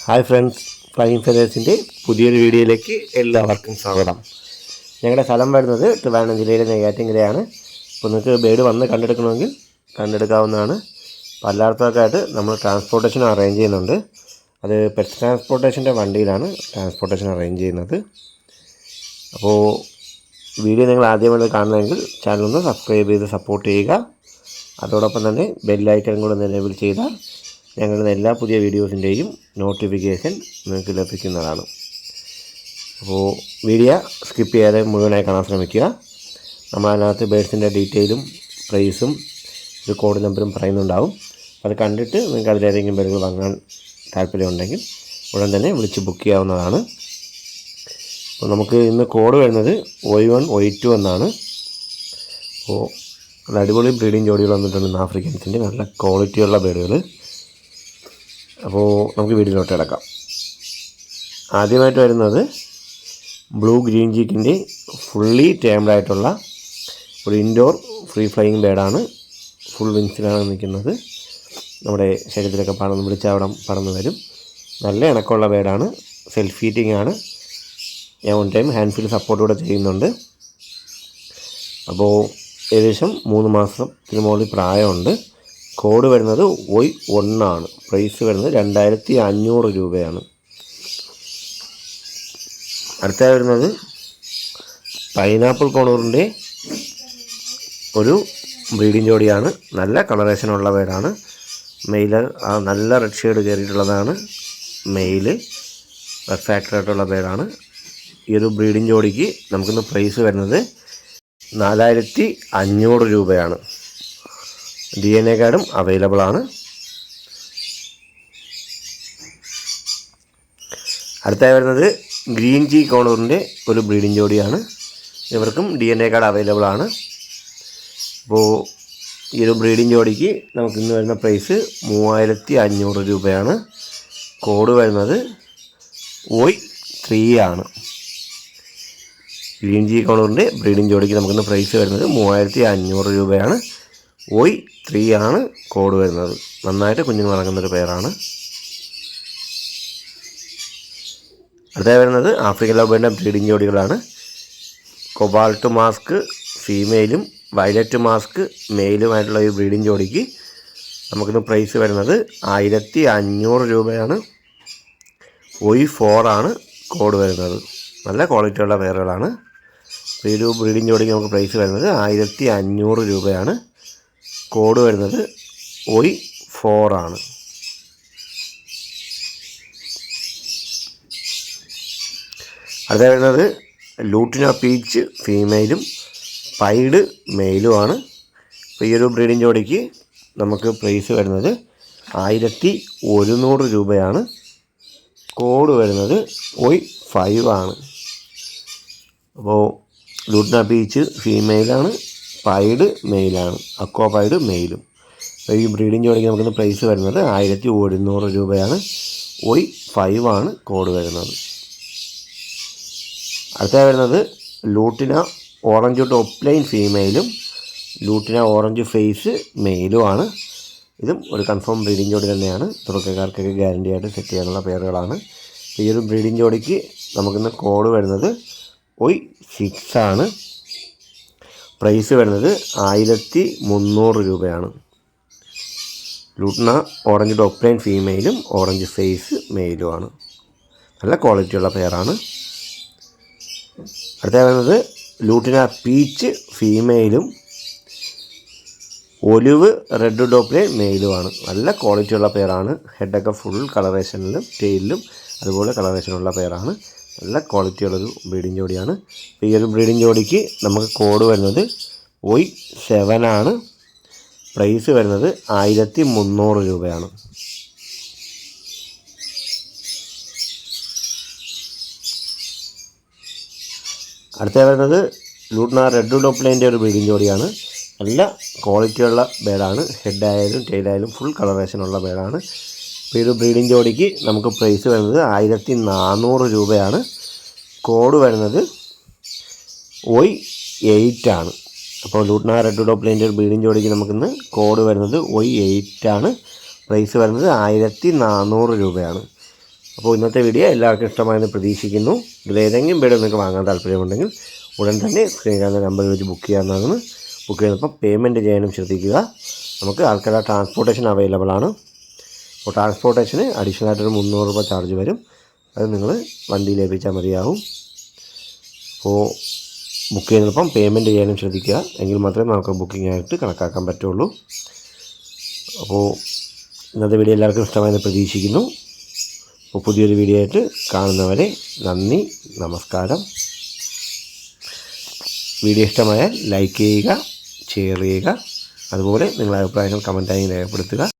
Hi friends, flying ഫെദേഴ്സിൻ്റെ പുതിയൊരു വീഡിയോയിലേക്ക് എല്ലാവർക്കും സ്വാഗതം. ഞങ്ങളുടെ സ്ഥലം വരുന്നത് ട്രിവാൻഡ്രം ജില്ലയിലെ നെയ്യാറ്റിൻകരയാണ്. അപ്പോൾ നിങ്ങൾക്ക് ബേഡ് വന്ന് കണ്ടെടുക്കണമെങ്കിൽ കണ്ടെടുക്കാവുന്നതാണ്. പലയിടത്തൊക്കെയായിട്ട് നമ്മൾ ട്രാൻസ്പോർട്ടേഷൻ അറേഞ്ച് ചെയ്യുന്നുണ്ട്. അത് പെറ്റ് ട്രാൻസ്പോർട്ടേഷൻ്റെ വണ്ടിയിലാണ് ട്രാൻസ്പോർട്ടേഷൻ അറേഞ്ച് ചെയ്യുന്നത്. അപ്പോൾ വീഡിയോ നിങ്ങൾ ആദ്യമായി കാണുന്നതെങ്കിൽ ചാനലൊന്ന് സബ്സ്ക്രൈബ് ചെയ്ത് സപ്പോർട്ട് ചെയ്യുക. അതോടൊപ്പം തന്നെ ബെല്ലൈക്കൺ കൂടെ ഒന്ന് എനേബിൾ ചെയ്താൽ ഞങ്ങളുടെ എല്ലാ പുതിയ വീഡിയോസിൻ്റെയും നോട്ടിഫിക്കേഷൻ നിങ്ങൾക്ക് ലഭിക്കുന്നതാണ്. അപ്പോൾ വീഡിയോ സ്കിപ്പ് ചെയ്യാതെ മുഴുവനായി കാണാൻ ശ്രമിക്കുക. നമ്മളതിനകത്ത് ബേഡ്സിൻ്റെ ഡീറ്റെയിലും പ്രൈസും ഒരു കോഡ് നമ്പറും പറയുന്നുണ്ടാവും. അത് കണ്ടിട്ട് നിങ്ങൾക്ക് അതിലേതെങ്കിലും ബേഡുകൾ വാങ്ങാൻ താല്പര്യമുണ്ടെങ്കിൽ ഉടൻ തന്നെ വിളിച്ച് ബുക്ക് ചെയ്യാവുന്നതാണ്. അപ്പോൾ നമുക്ക് ഇന്ന് കോഡ് വരുന്നത് Y1 Y2 എന്നാണ്. അപ്പോൾ അത് അടിപൊളി ബ്രീഡിങ് ജോഡികൾ വന്നിട്ടുണ്ട്. ആഫ്രിക്കൻസിൻ്റെ നല്ല ക്വാളിറ്റിയുള്ള ബേഡുകൾ. അപ്പോൾ നമുക്ക് വീഡിയോയിലോട്ട് കിടക്കാം. ആദ്യമായിട്ട് വരുന്നത് ബ്ലൂ ഗ്രീൻ ചീക്കിൻ്റെ ഫുള്ളി ടേംഡ് ആയിട്ടുള്ള ഒരു ഇൻഡോർ ഫ്രീ ഫ്ലൈയിങ് ബേഡാണ്. ഫുൾ വിങ്സിലാണ് നിൽക്കുന്നത്. നമ്മുടെ ശരീരത്തിലൊക്കെ പറന്ന് വിളിച്ചവിടം പറന്ന് വരും. നല്ല ഇണക്കമുള്ള ബേഡാണ്. സെൽഫ് ഫീറ്റിംഗ് ആണ്. ഞാൻ 1 ടൈം ഹാൻഡ് ഫീൽ സപ്പോർട്ട് കൂടെ ചെയ്യുന്നുണ്ട്. അപ്പോൾ ഏകദേശം 3 മാസത്തിന് മുകളിൽ പ്രായമുണ്ട്. കോഡ് വരുന്നത് Y1 ആണ്. പ്രൈസ് വരുന്നത് 2500 രൂപയാണ്. അടുത്തായി വരുന്നത് പൈനാപ്പിൾ കോണൂറിൻ്റെ ഒരു ബ്രീഡിംഗ് ജോഡിയാണ്. നല്ല കളറേഷനുള്ള ബേഡാണ്. മെയില് നല്ല റെഡ് ഷെയ്ഡ് കയറിയിട്ടുള്ളതാണ്. മെയില് റെഡ് ഫാക്ടറായിട്ടുള്ള ബേഡാണ്. ഈ ഒരു ബ്രീഡിംഗ് ജോഡിക്ക് നമുക്കിന്ന് പ്രൈസ് വരുന്നത് 4500 രൂപയാണ്. DNA കാർഡും അവൈലബിൾ ആണ്. അടുത്തായി വരുന്നത് ഗ്രീൻ ചീ കോണൂറിൻ്റെ ഒരു ബ്രീഡിംഗ് ജോഡിയാണ്. ഇവർക്കും DNA കാർഡ് അവൈലബിൾ ആണ്. അപ്പോൾ ഈ ഒരു ബ്രീഡിംഗ് ജോഡിക്ക് നമുക്കിന്ന് വരുന്ന പ്രൈസ് 3500 രൂപയാണ്. കോഡ് വരുന്നത് Y3 ആണ്. ഗ്രീൻ ചീ കോണൂറിൻ്റെ ബ്രീഡിംഗ് ജോഡിക്ക് നമുക്കിന്ന് പ്രൈസ് വരുന്നത് 3500 രൂപയാണ്. Y3 ആണ് കോഡ് വരുന്നത്. നന്നായിട്ട് കുഞ്ഞുങ്ങൾ ഇറങ്ങുന്നൊരു പേരാണ്. അടുത്തായി വരുന്നത് ആഫ്രിക്കൻ ലവ് ബേഡിൻ്റെ ബ്രീഡിംഗ് ജോഡികളാണ്. കൊബാൾട്ട് മാസ്ക് ഫീമെയിലും വയലറ്റ് മാസ്ക് മെയിലുമായിട്ടുള്ള ഈ ബ്രീഡിംഗ് ജോഡിക്ക് നമുക്കിന്ന് പ്രൈസ് വരുന്നത് 1500 രൂപയാണ്. Y4 ആണ് കോഡ് വരുന്നത്. നല്ല ക്വാളിറ്റിയുള്ള പേരുകളാണ്. ഈ ഒരു ബ്രീഡിംഗ് ജോഡിക്ക് നമുക്ക് പ്രൈസ് വരുന്നത് 1500 രൂപയാണ്. കോഡ് വരുന്നത് Y4 ആണ്. അടുത്ത വരുന്നത് ലൂട്ടിന പീച്ച് ഫീമെയിലും പൈഡ് മെയിലുമാണ്. അപ്പോൾ ഈ ഒരു ബ്രീഡിംഗ് ജോഡിക്ക് നമുക്ക് പ്രൈസ് വരുന്നത് 1100 രൂപയാണ്. കോഡ് വരുന്നത് Y5 ആണ്. അപ്പോൾ ലൂട്ടിന പീച്ച് ഫീമെയിലാണ്, പൈഡ് മെയിലാണ്, അക്വാ പൈഡ് മെയിലും. അപ്പോൾ ഈ ബ്രീഡിംഗ് ജോഡിക്ക് നമുക്കിന്ന് പ്രൈസ് വരുന്നത് 1100 രൂപയാണ്. Y5 ആണ് കോഡ് വരുന്നത്. അടുത്ത വരുന്നത് ലൂട്ടിന orange top line ഫീമെയിലും ലൂട്ടിന orange face മെയിലുമാണ്. ഇതും ഒരു കൺഫേം ബ്രീഡിംഗ് ജോഡി തന്നെയാണ്. തുടക്കക്കാർക്കൊക്കെ ഗ്യാരണ്ടി ആയിട്ട് സെറ്റ് ചെയ്യാനുള്ള പേരുകളാണ്. ഈ ഒരു ബ്രീഡിംഗ് ജോഡിക്ക് നമുക്കിന്ന് കോഡ് വരുന്നത് Y6 ആണ്. പ്രൈസ് വരുന്നത് 1300 രൂപയാണ്. ലൂട്ടിന ഓറഞ്ച് ടോപ്പ് ലൈൻ ഫീമെയിലും ഓറഞ്ച് ഫേസ് മെയിലുമാണ്. നല്ല ക്വാളിറ്റിയുള്ള പെയറാണ്. അടുത്ത വരുന്നത് ലൂട്ടിന പീച്ച് ഫീമെയിലും ഒലിവ് റെഡ് ടോപ്പ് ലൈൻ മെയിലുമാണ്. നല്ല ക്വാളിറ്റിയുള്ള പെയറാണ്. ഹെഡൊക്കെ ഫുൾ കളറേഷനിലും ടെയിലും അതുപോലെ കളറേഷനുള്ള പെയറാണ്. നല്ല ക്വാളിറ്റിയുള്ളൊരു ബ്രീഡിംഗ് ജോഡിയാണ്. അപ്പോൾ ഈ ഒരു ബ്രീഡിംഗ് ജോഡിക്ക് നമുക്ക് കോഡ് വരുന്നത് Y7 ആണ്. പ്രൈസ് വരുന്നത് 1300 രൂപയാണ്. അടുത്ത വരുന്നത് ലൂട്ടിന റെഡ് ടോപ്പ് ലൈൻ്റെ ഒരു ബ്രീഡിംഗ് ജോഡിയാണ്. നല്ല ക്വാളിറ്റിയുള്ള ബേഡാണ്. ഹെഡായാലും ടെയിലായാലും ഫുൾ കളറേഷനുള്ള ബേഡാണ്. അപ്പോൾ ഈ ഒരു ബ്രീഡിംഗ് ജോഡിക്ക് നമുക്ക് പ്രൈസ് വരുന്നത് 1400 രൂപയാണ്. കോഡ് വരുന്നത് Y8 ആണ്. അപ്പോൾ ലൂട്ടിന റെഡ് ടോപ്പ് ലൈൻ്റെ ഒരു ബ്രീഡിംഗ് ജോഡിക്ക് നമുക്കിന്ന് കോഡ് വരുന്നത് Y8 ആണ്. പ്രൈസ് വരുന്നത് 1400 രൂപയാണ്. അപ്പോൾ ഇന്നത്തെ വീഡിയോ എല്ലാവർക്കും ഇഷ്ടമായെന്ന് പ്രതീക്ഷിക്കുന്നു. ഇതിലേതെങ്കിലും ബേഡ് നിങ്ങൾക്ക് വാങ്ങാൻ താല്പര്യമുണ്ടെങ്കിൽ ഉടൻ തന്നെ സ്ക്രീനിൽ കാണുന്ന നമ്പർ വെച്ച് ബുക്ക് ചെയ്യാവുന്നതാണ്. ബുക്ക് ചെയ്യുന്നപ്പോൾ പേയ്മെൻറ്റ് ചെയ്യാനും ശ്രദ്ധിക്കുക. നമുക്ക് ആൾക്കാരുടെ ട്രാൻസ്പോർട്ടേഷൻ അവൈലബിൾ ആണ്. അപ്പോൾ ട്രാൻസ്പോർട്ടേഷന് അഡീഷണൽ ആയിട്ടൊരു 300 രൂപ ചാർജ് വരും. അത് നിങ്ങൾ വണ്ടിയിൽ ഏൽപ്പിച്ചാൽ മതിയാവും. അപ്പോൾ ബുക്ക് ചെയ്യുന്നപ്പം പേയ്മെൻറ്റ് ചെയ്യാനും ശ്രദ്ധിക്കുക. എങ്കിൽ മാത്രമേ നമുക്ക് ബുക്കിംഗ് ആയിട്ട് കണക്കാക്കാൻ പറ്റുള്ളൂ. അപ്പോൾ ഇന്നത്തെ വീഡിയോ എല്ലാവർക്കും ഇഷ്ടമായെന്ന് പ്രതീക്ഷിക്കുന്നു. അപ്പോൾ പുതിയൊരു വീഡിയോ ആയിട്ട് കാണുന്നവരെ നന്ദി, നമസ്കാരം. വീഡിയോ ഇഷ്ടമായാൽ ലൈക്ക് ചെയ്യുക, ഷെയർ ചെയ്യുക. അതുപോലെ നിങ്ങളുടെ അഭിപ്രായങ്ങൾ കമൻറ്റായി രേഖപ്പെടുത്തുക.